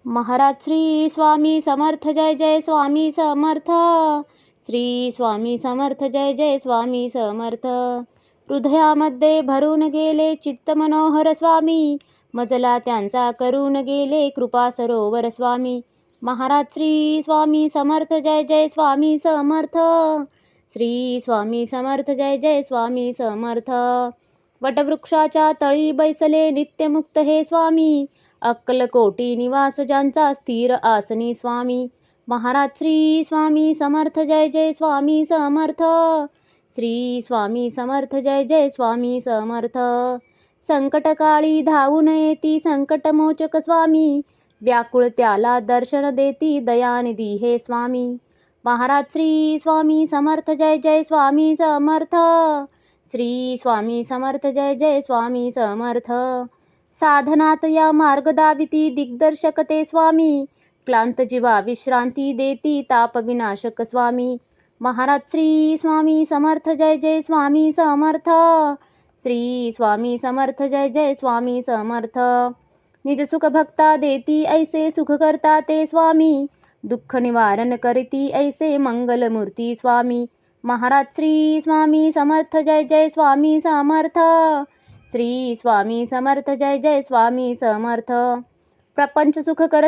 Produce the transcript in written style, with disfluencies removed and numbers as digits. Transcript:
महाराज श्री स्वामी समर्थ जय जय स्वामी समर्थ. श्री स्वामी समर्थ जय जय स्वामी समर्थ. हृदयामध्ये भरून गेले चित्त मनोहर स्वामी, मजला त्यांचा करून गेले कृपा सरोवर स्वामी. महाराज श्री स्वामी समर्थ जय जय स्वामी समर्थ. श्री स्वामी समर्थ जय जय स्वामी समर्थ. वटवृक्षाच्या तळी बैसले नित्यमुक्त हे स्वामी, अक्कलकोटी निवास ज्यांचा स्थिर आसनी स्वामी. महाराज श्री स्वामी समर्थ जय जय स्वामी समर्थ. श्री स्वामी समर्थ जय जय स्वामी समर्थ. संकटकाळी धावून येती संकटमोचक स्वामी, व्याकुळ त्याला दर्शन देती दयानिधी हे स्वामी. महाराज श्री स्वामी समर्थ जय जय स्वामी समर्थ. श्री स्वामी समर्थ जय जय स्वामी समर्थ. साधनात या मार्ग दाविती दिग्दर्शक ते स्वामी, क्लांत जीवा विश्रांती देती ताप विनाशक स्वामी. महाराज श्री स्वामी समर्थ जय जय स्वामी समर्थ. श्री स्वामी समर्थ जय जय स्वामी समर्थ. निज सुख भक्ता देती ऐसे सुख करता ते स्वामी, दुःख निवारण करती ऐसे मंगलमूर्ती स्वामी. महाराज श्री स्वामी समर्थ जय जय स्वामी समर्थ. श्री स्वामी समर्थ जय जय स्वामी समर्थ. प्रपंच सुख कर